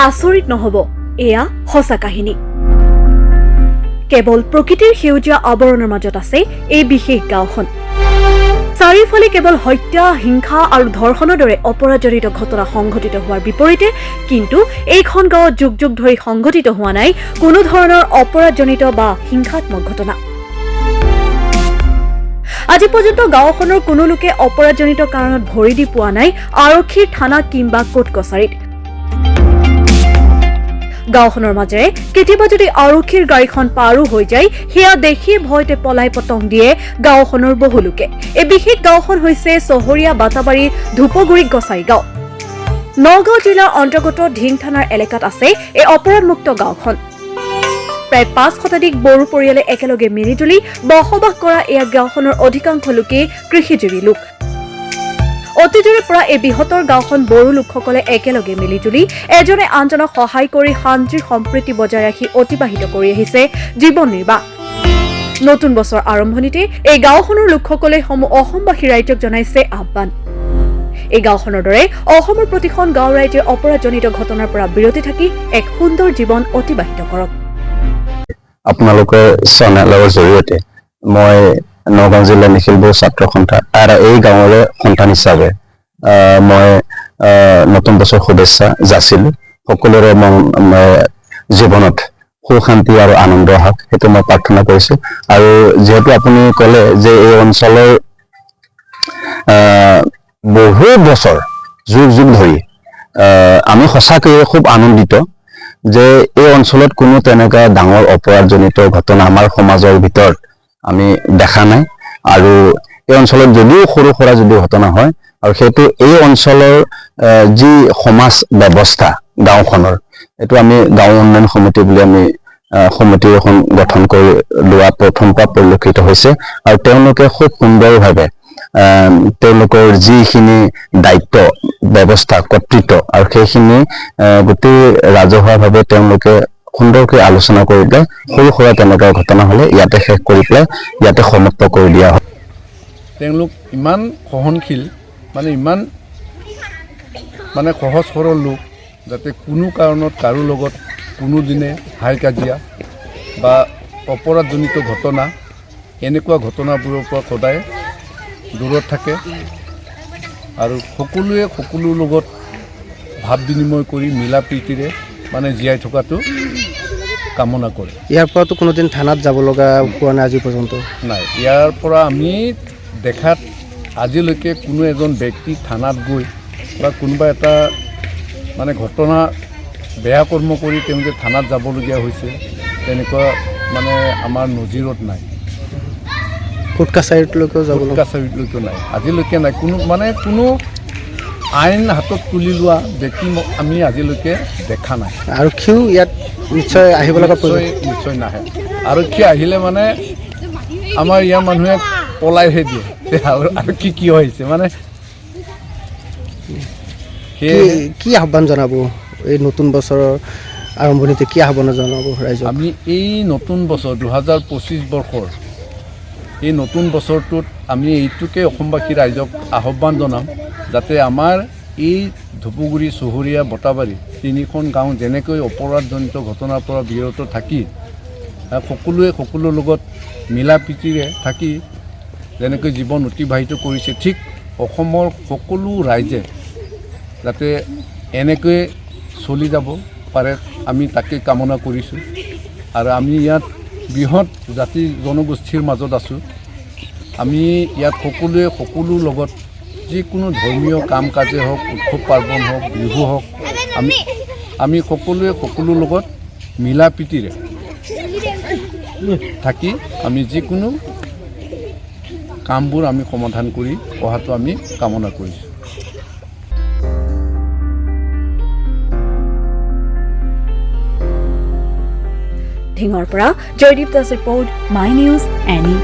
আচৰিত নহ'ব, এয়া সঁচা কাহিনী। কেৱল প্ৰকৃতিৰ সেউজীয়া আৱৰণৰ মাজত আছে এই বিশেষ গাঁওখন। চাৰিওফালে কেৱল হত্যা, হিংসা আৰু ধৰ্ষণৰ দৰে অপৰাধজনিত ঘটনা সংঘটিত হোৱাৰ বিপৰীতে কিন্তু এইখন গাঁৱত যুগ যুগ ধৰি সংঘটিত হোৱা নাই কোনো ধৰণৰ অপৰাধজনিত বা হিংসাত্মক ঘটনা। আজি পৰ্যন্ত গাঁওখনৰ কোনো লোকে অপৰাধজনিত কাৰণত ভৰি দি পোৱা নাই আৰক্ষীৰ থানা কিংবা কোৰ্ট কছাৰীত। গাঁওখনৰ মাজেৰে কেতিয়াবা যদি আৰক্ষীৰ গাড়ীখন পাৰো হৈ যায় সেয়া দেখি ভয়তে পলাই পতং দিয়ে গাঁওখনৰ বহু লোকে। এই বিশেষ গাঁওখন হৈছে চহৰীয়া বাটাবাৰী ধূপগুৰি গছাই গাঁও। নগাঁও জিলাৰ অন্তৰ্গত ঢিং থানাৰ এলেকাত আছে এই অপৰাধমুক্ত গাঁওখন। প্ৰায় ৫ শতাধিক বড়ো পৰিয়ালে একেলগে মিলিজুলি বসবাস কৰা এই গাঁওখনৰ অধিকাংশ লোকেই কৃষিজীৱী লোক। অতীজৰে পৰা এই বৃহত্তৰ গাঁওখন বড়ো লোকসকলে একেলগে মিলিজুলি এজনে আনজনক সহায় কৰি শান্তিৰ সম্প্ৰীতি বজাই ৰাখি অতিবাহিত কৰি আহিছে জীৱন নিৰ্বাহ। নতুন বছৰ আৰম্ভণিতে এই গাঁওখনৰ লোকসকলে সমূহ অসমবাসী ৰাইজক জনাইছে আহ্বান। এই গাঁওখনৰ দৰে অসমৰ প্ৰতিখন গাঁও ৰাইজে অপৰাধজনিত ঘটনাৰ পৰা বিৰতি থাকি এক সুন্দৰ জীৱন অতিবাহিত কৰক। আপোনালোকৰ চেনেলৰ জৰিয়তে মই নগাঁও জিলা নিখিল বড়ো ছাত্ৰ সন্থা আৰু এই গাঁৱৰে সন্তান হিচাপে মই নতুন বছৰ শুভেচ্ছা যাচিলোঁ। সকলোৰে জীৱনত সুখ শান্তি আৰু আনন্দ হওক সেইটো মই প্ৰাৰ্থনা কৰিছোঁ। আৰু যিহেতু আপুনি ক'লে যে এই অঞ্চলৰ বহু বছৰ যুগ যুগ ধৰি আমি সঁচাকৈয়ে খুব আনন্দিত যে এই অঞ্চলত কোনো তেনেকুৱা ডাঙৰ অপৰাধজনিত ঘটনা আমাৰ সমাজৰ ভিতৰত আমি দেখা নাই। আৰু এই অঞ্চলত যদিও সৰু সুৰা যদি ঘটনা হয় আৰু সেইটো এই অঞ্চলৰ যি সমাজ ব্যৱস্থা গাঁওখনৰ এইটো আমি গাঁও উন্নয়ন সমিতি বুলি আমি সমিতি এখন গঠন কৰি লোৱা প্ৰথম পৰা পৰিলক্ষিত হৈছে। আৰু তেওঁলোকে খুব সুন্দৰভাৱে তেওঁলোকৰ যিখিনি দায়িত্ব ব্যৱস্থা কৰ্তৃত্ব আৰু সেইখিনি গোটেই ৰাজহুৱাভাৱে তেওঁলোকে সুন্দৰকৈ আলোচনা কৰি পেলাই সৰু সুৰা তেনেকুৱা ঘটনা হ'লে ইয়াতে শেষ কৰি পেলাই ইয়াতে সমাপ্ত কৰি দিয়া হয়। তেওঁলোক ইমান সহনশীল ইমান সহজ সৰল লোক যাতে কোনো কাৰণত কাৰো লগত কোনোদিনে হাই কাজিয়া বা অপৰাধজনিত ঘটনা এনেকুৱা ঘটনাবোৰৰ পৰা সদায় দূৰত থাকে আৰু সকলোৱে সকলোৰ লগত ভাৱ বিনিময় কৰি মিলা প্ৰীতিৰে জীয়াই থকাটো কামনা কৰে। ইয়াৰ পৰাতো কোনোদিন থানাত যাব লগা পোৱা নাই আজি পৰ্যন্ত? নাই, ইয়াৰ পৰা আমি দেখাত আজিলৈকে কোনো এজন ব্যক্তি থানাত গৈ বা কোনোবা এটা ঘটনা বেয়া কৰ্ম কৰি তেওঁ যে থানাত যাবলগীয়া হৈছে তেনেকুৱা আমাৰ নজিৰত নাই। কোৰ্ট কাছাৰীলৈকেও যাব? কোৰ্ট কাছাৰীলৈকেও নাই, আজিলৈকে নাই। কোনো আইন হাতত তুলি লোৱা ব্যক্তি আমি আজিলৈকে দেখা নাই। আৰক্ষীও ইয়াত নিশ্চয় আহিব লগা? নিশ্চয় নাহে। আৰক্ষী আহিলে আমাৰ ইয়াৰ মানুহে পলাইহে দিয়ে। আৰক্ষী কিয় আহিছে কি আহ্বান জনাব এই নতুন বছৰৰ আৰম্ভণিতে? কি আহ্বান জনাব ৰাইজক? আমি এই নতুন বছৰ 2025 বৰ্ষৰ এই নতুন বছৰটোত আমি এইটোকে অসমবাসী ৰাইজক আহ্বান জনাম যাতে আমাৰ এই ধূপগুৰি চহৰীয়া বটাবাৰী তিনিখন গাঁও যেনেকৈ অপৰাধজনিত ঘটনাৰ পৰা বিৰত থাকি সকলোৱে সকলোৰ লগত মিলা প্ৰীতিৰে থাকি যেনেকৈ জীৱন অতিবাহিত কৰিছে ঠিক অসমৰ সকলো ৰাইজে যাতে এনেকৈ চলি যাব পাৰে আমি তাকে কামনা কৰিছোঁ। আৰু আমি ইয়াত বৃহৎ জাতি জনগোষ্ঠীৰ মাজত আছোঁ। আমি ইয়াত সকলোৱে সকলোৰ লগত যিকোনো ধৰ্মীয় কাম কাজে হওক, উৎসৱ পাৰ্বণ হওক, বিহু হওক, আমি সকলোৱে সকলোৰ লগত মিলা প্ৰীতিৰে থাকি আমি যিকোনো কামবোৰ আমি সমাধান কৰি অহাটো আমি কামনা কৰিছোঁ। ঢিঙৰ পৰা Joydeep Das report, my news any.